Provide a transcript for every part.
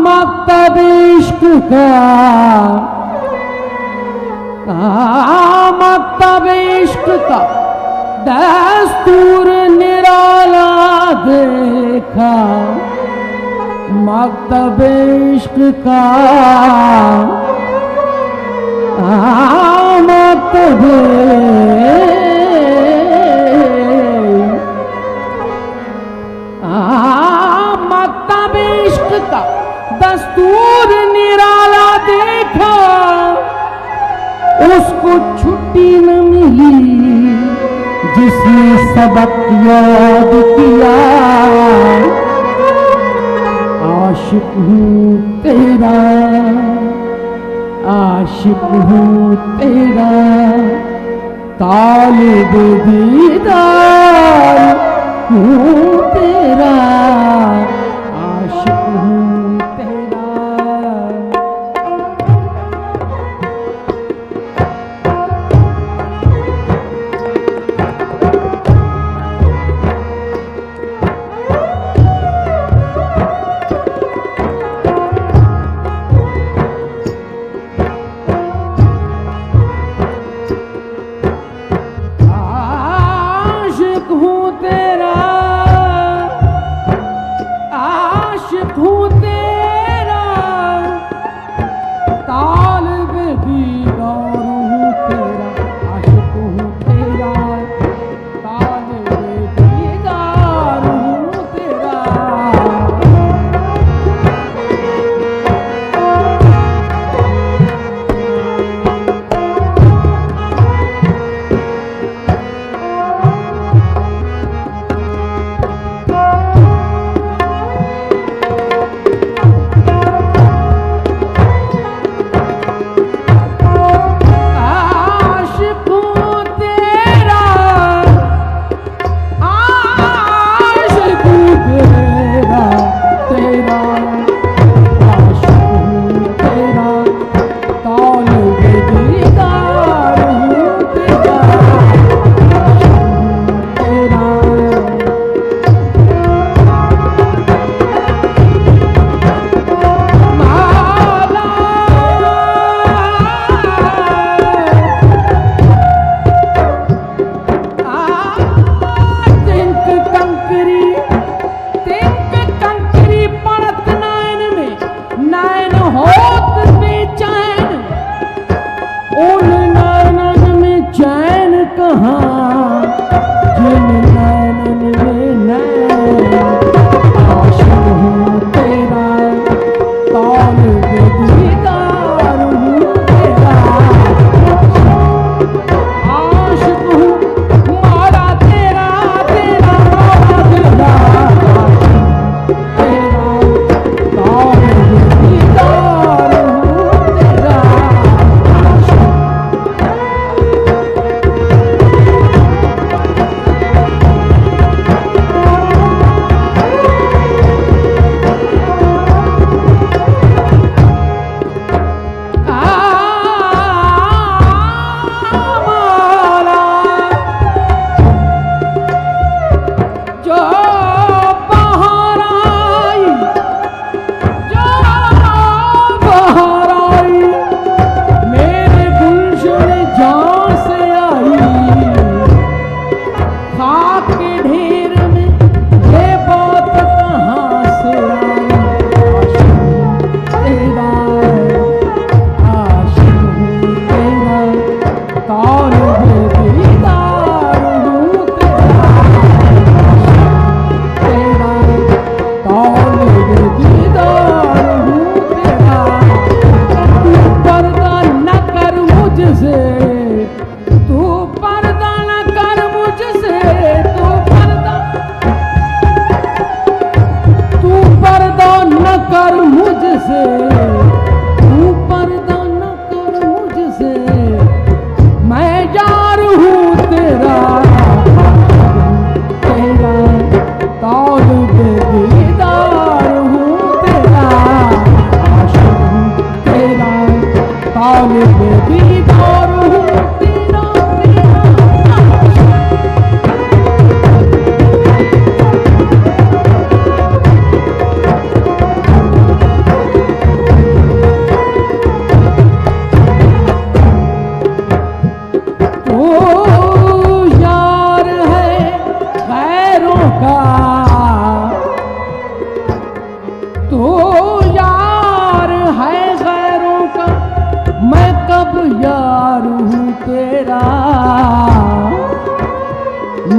मकतब इश्क का मकतब इश्क का दस्तूर निराला देखा, मकतब इश्क का मकतब मकतब इश्क का दस्तूर निराला देखा, उसको छुट्टी न मिली जिसने सबक याद किया। आशिक हूँ तेरा, आशिक हूँ तेरा, तालिब दीदार हूँ तेरा, आशिक हूँ तेरा।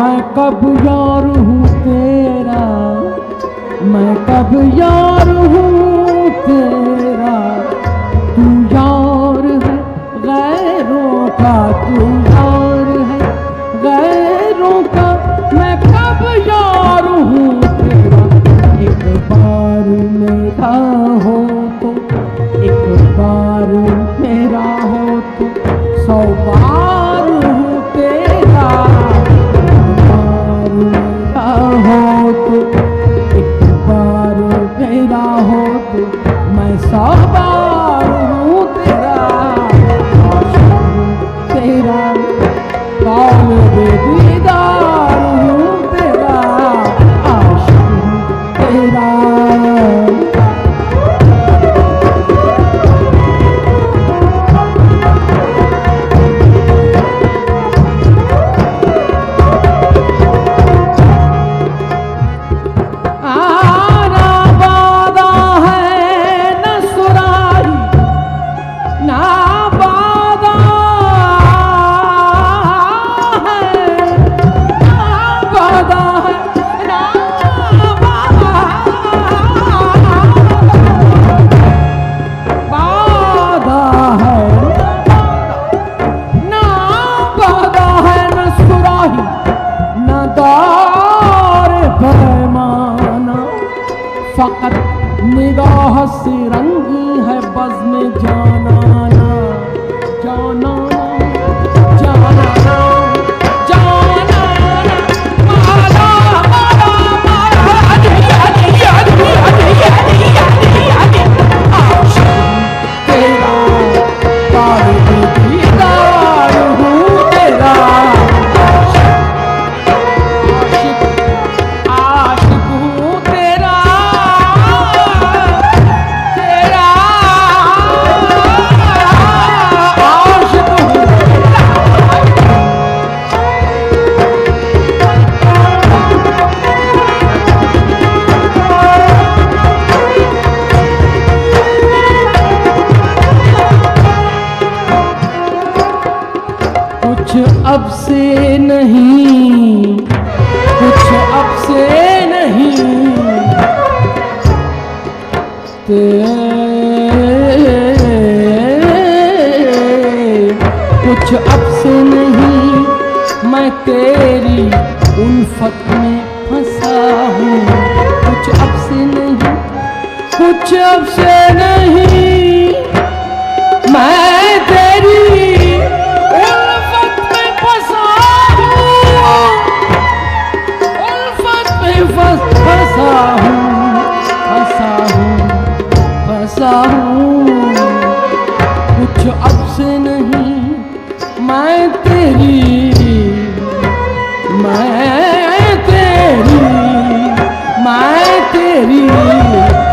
मैं कब यार हूँ तेरा, मैं कब यार हूँ तेरा, तू यार है गैरों का, तू यार है गैरों का, मैं कब यार हूँ तेरा। एक बार मेरा हो तो, एक बार मेरा हो तो, 100 बार हूँ तेरा। एक बार मेरा हो तो, एक बार मेरा हो तो, मैं 100 बार हूँ तेरा। आशिक हूँ तेरा, तालिबे दीदार हूँ तेरा, आशिक हूँ तेरा। फ़क़त निगाह से रंग है बज़्म जानाना, जानाना, जानाना, जानाना, माला, माला, माला, आशिक तेरा, तालिबे दीदार हूँ तेरा। कुछ अब से नहीं, कुछ अब से नहीं, कुछ अब से नहीं, मैं तेरी उल्फत में फंसा हूँ। कुछ अब से नहीं, कुछ अब से नहीं, मैं तेरी उल्फत में फंसा हूँ, उल्फत में फंसा हूँ, फंसा हूँ, फंसा हूँ। कुछ अब से नहीं, मैं तेरी, मैं तेरी, मैं तेरी,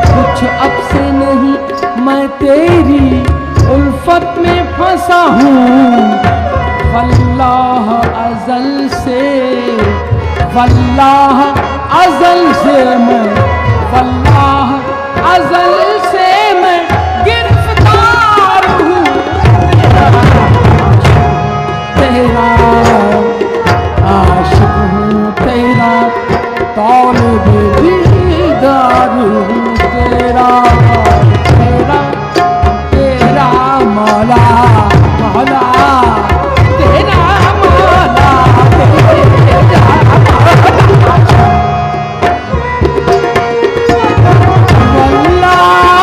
कुछ अब से नहीं, मैं तेरी उल्फत में फंसा हूँ। वल्लाह अज़ल से, वल्लाह अज़ल से मैं, वल्लाह अज़ल से मैं गिरफ्तार हूँ तेरा, आशिक हूँ तेरा, तालिबे दीदार हूँ तेरा, तेरा, तेरा मौला, मौला, तेरा मौला, तेरा मौला।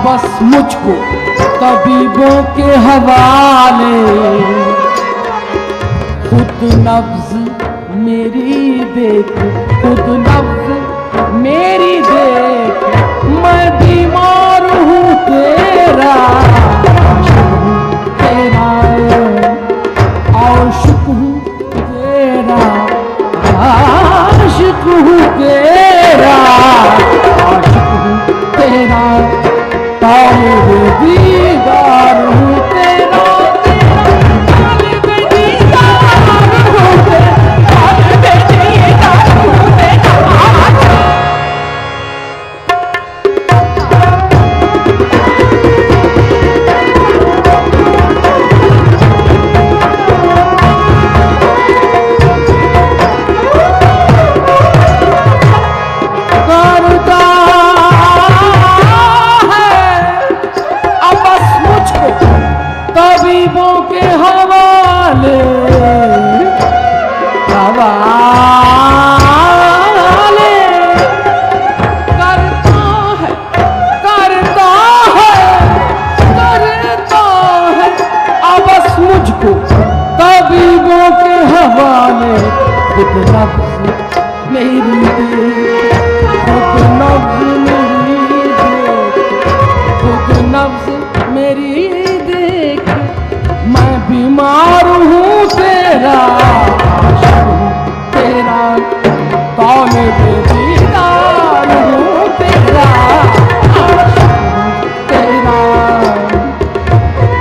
बस मुझको तबीबों के हवाले, खुद नब्ज मेरी देख, खुद नब्ज मेरी देख, मैं बीमार हूँ तेरा, तेरा आशिक हूँ तेरा, आशिक हूँ तेरा, आशिक हूँ तेरा, तालिब दीदार हूँ तेरा, तालिब दीदार हूँ तेरा, तालिब दीदार हूँ तेरा। तबीबों के हवाले, हवाले करता है, करता है, करता है, अब बस मुझको तबीबों के हवाले, खुद नब्ज मेरी देख, खुद नब्ज मेरी देख, खुद नब्ज मेरी देख, मैं बीमार हूँ तेरा, आशिक हूँ तेरा, तालिब दीदार हूँ तेरा, आशिक हूँ तेरा।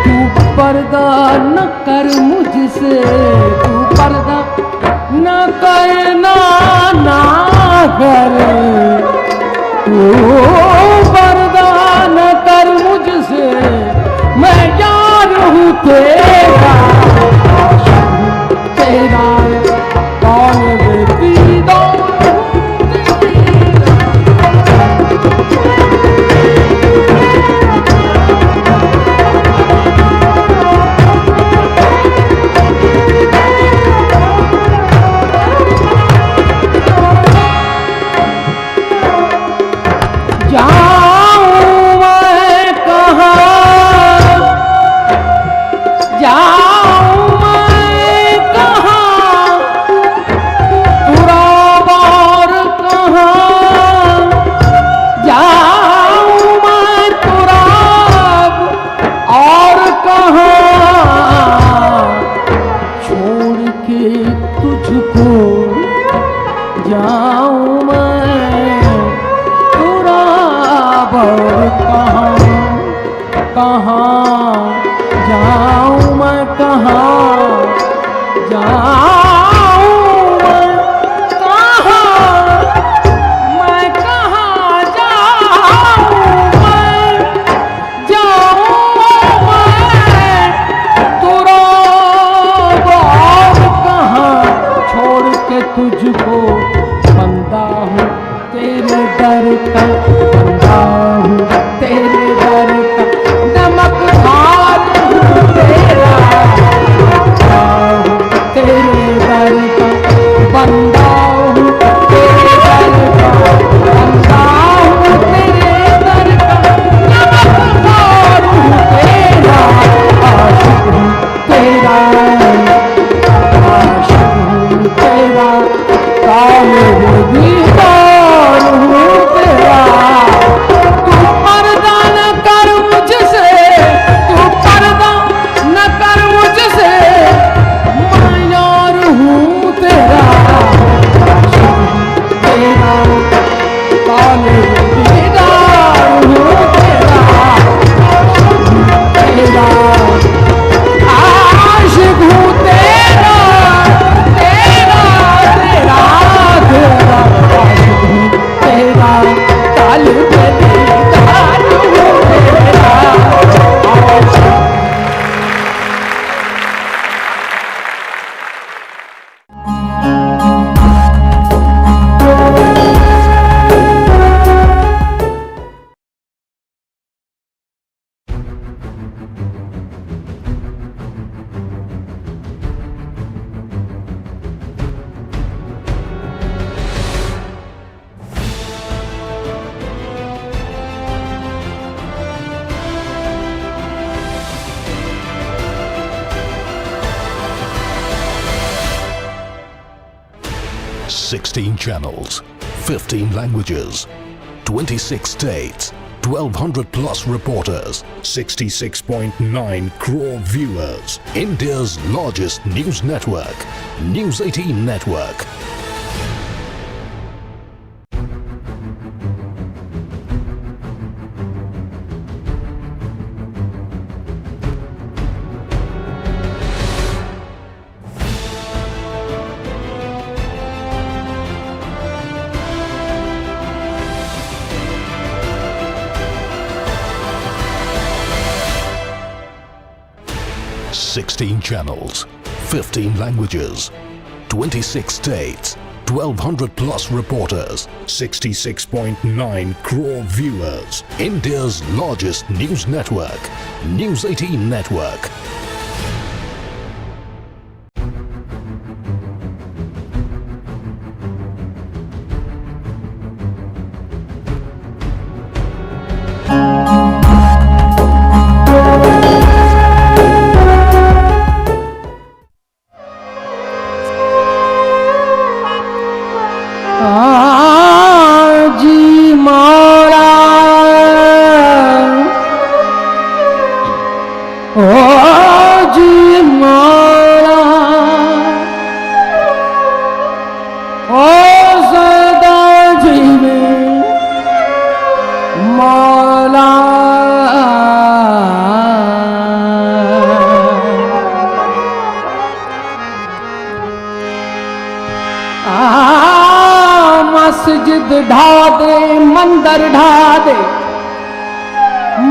तू पर्दा न कर मुझसे, तू पर्दा न करना ना कर, तू पर्दा न कर मुझसे, मैं यार हूँ तेरा, आशिक हूँ तेरा, तालिब दीदार हूँ तेरा। जाऊँ मैं कहाँ, जाऊँ मैं कहाँ, तुराब और कहाँ, जाऊँ मैं तुराब और कहाँ, छोड़ के तुझको जाऊँ मैं तुराब और कहाँ, कहाँ जाऊँ मैं, कहाँ जाऊँ मैं कहाँ जाऊँ मैं, जाऊँ मैं तुराब और कहाँ, छोड़ के तुझको बंदा हूँ तेरे दर का, बंदा हूँ तेरे दर का, नमक खार हूँ तेरा, बंदा हूँ तेरे 16 channels, 15 languages, 26 states, 1200 plus reporters, 66.9 crore viewers. India's largest news network, News 18 Network. Sixteen channels, 15 languages, 26 states, 1200 plus reporters, 66.9 crore viewers. India's largest news network, News 18 Network. जी मौला ओ जी मौला ओ सदा जीवे मौला मस्जिद ढा दे मंदिर ढा दे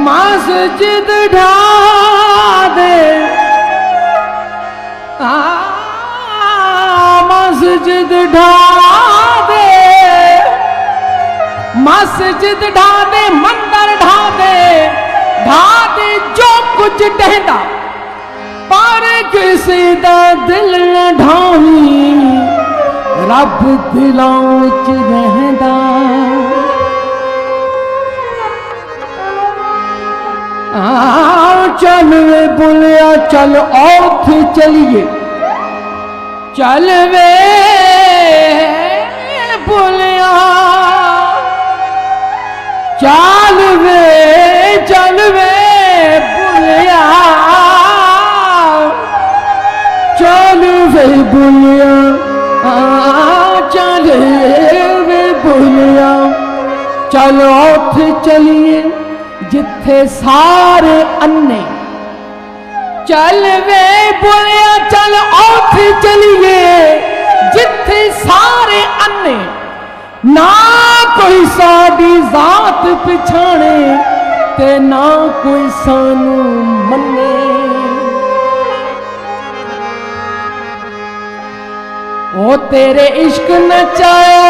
मस्जिद ढा दे मस्जिद ढा दे मस्जिद ढा दे मंदिर ढा दे जो कुछ ढहदा पर किसी दा दिल न ढावी रब दिलों च रहंदा चल वे बुलिया चल औथ चलिए चल वे बुलिया चल वे बुलिया चल वे बुलिया चले वे बुलिया चलो उठ चलिए जिथे सारे अन्ने चल वे बुलिया चल उठ चलिए जिथे सारे अन्ने ना कोई साडी जात पिछाणे ते ना कोई सानू मन्ने ओ तेरे इश्क नचाया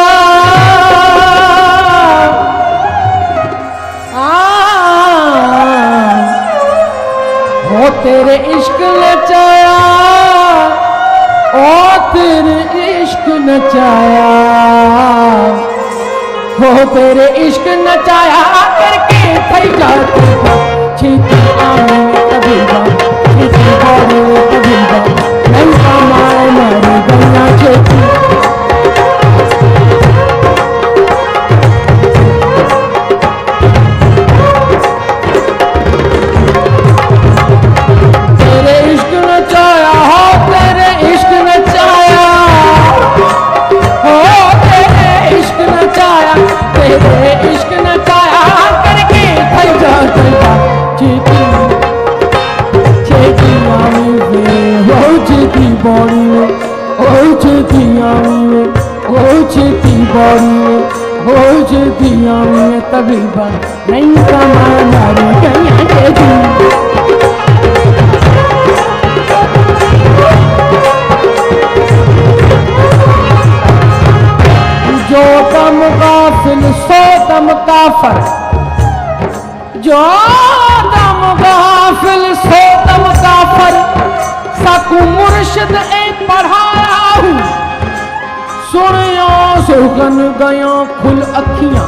ओ तेरे इश्क नचाया ओ तेरे इश्क नचाया ओ तेरे इश्क नचाया करके थई जाते छीती आने कभी छीती बारे कभी नहीं कमाए मेरी गैया छेती तेरे इश्क नचाया हो तेरे इश्क नचाया हो तेरे इश्क नचाया तेरे इश्क नचाया करके थई जाते छीती बड़ी ओ छेती आवी ओ छेती बड़ी ओ छेती आवी तभी बन नहीं कमा मारी गैया छेती जो दम गाफिल सो दम काफर जो दम गाफिल सो दम काफर सकू मुर्शिद ए पढ़ाया हूँ सुनिया सुखन गया खुल अखियां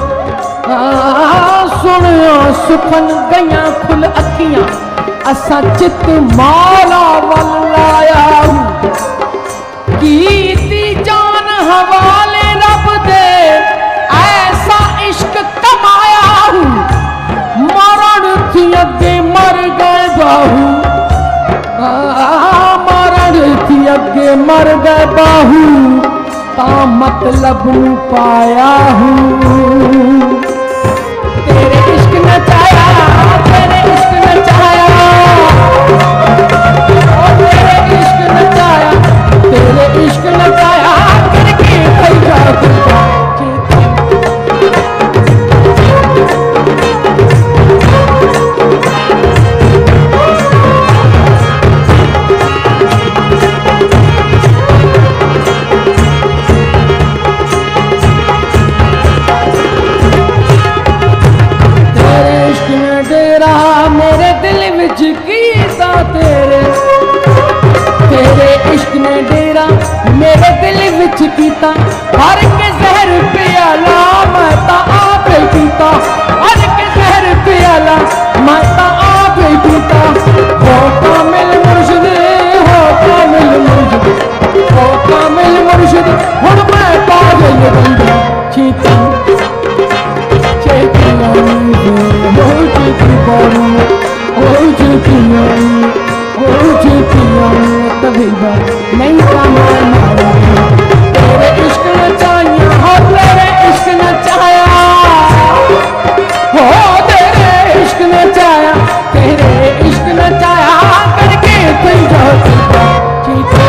सुनिया सुखन गया खुल अखियां असा चित मौला वल लाया हूँ कीती जान हवाले रब मर गए बाहू ता मतलब नू पाया हूँ। तेरे इश्क नचाया, तेरे इश्क नचाया, ओ तेरे इश्क नचाया, तेरे इश्क नचाया करके थई जा तुझा मेरे दिल विच कीता तेरे, तेरे इश्क ने डेरा मेरे दिल विच कीता। हर के जहर पियाला मैं ता आप ही पीता, हर के जहर पियाला मैं ता आप ही पीता। हो कामिल मुर्शिद, हो कामिल मुर्शिद, हो कामिल मुर्शिद, हुण मैं पागल बंदा चीता चेतिया हो चेती बारू तबीबा नहीं कमाया। तेरे इश्क नचाया हो, तेरे इश्क नचाया हो, तेरे इश्क नचाया, तेरे इश्क नचाया करके तुम जाता चीता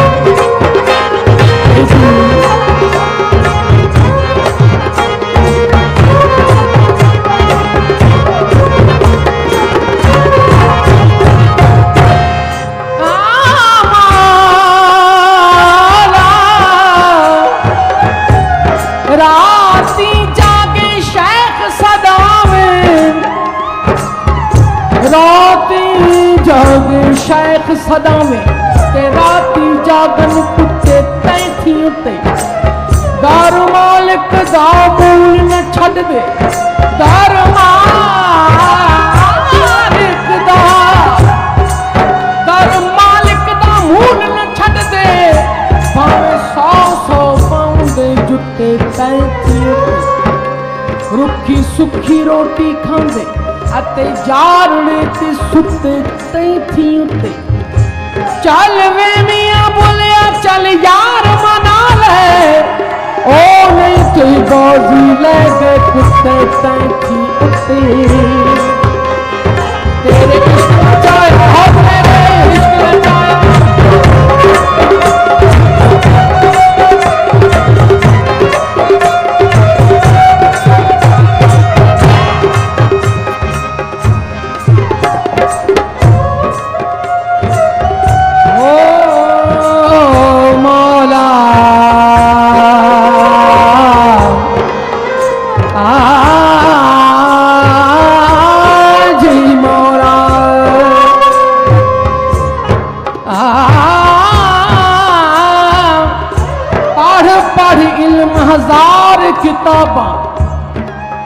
राती जागे शेख सदावे, राती जागे शेख सदावे, ते राती जागन कुत्ते तैथी उत्ते। दारू मालिक दा मूल न छड़ दे, दारू मालिक दा मूल न छड़ दे। भावे 100 पाउंड जुत्ते तैथी उत्ते। रुखी सुखी रोटी खांदे अते जारने ते सुते तैथी उत्ते। चल वे मियां बोलिया चल यार मना ले, ओ नहीं कोई बाजी ले गए कुत्ते तैथी उत्ते। तेरे इश्क नचाया हो, तेरे इश्क नचाया,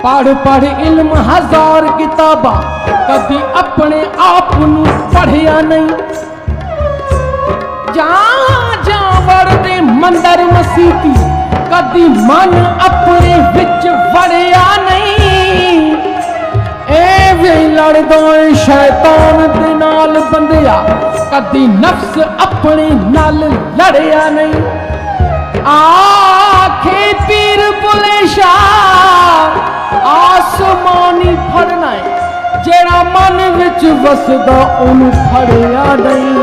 पढ़ पढ़ इल्म हजार किताबा, कदी अपने आप नू पढ़िया नहीं। जा जा वरदे मंदिर मसीती, कदी मन अपने विच वड़िया नहीं। ए वे लड़दा शैतान दे नाल बंदिया, कदी नफ्स अपने नाल लड़िया नहीं। आखे पीर बुले शाह आसमानी फड़ना है, जेड़ा मन विच वसदा ओनू फड़िया नहीं।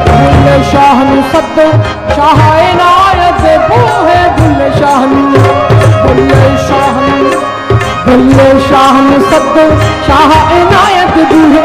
बुल्ले शाह नू सदो, शाह इनायत दे बूहे बुल्ले शाह नू, बुल्ले शाह नू, बुल्ले शाह नू सदो, शाह इनायत बूहे।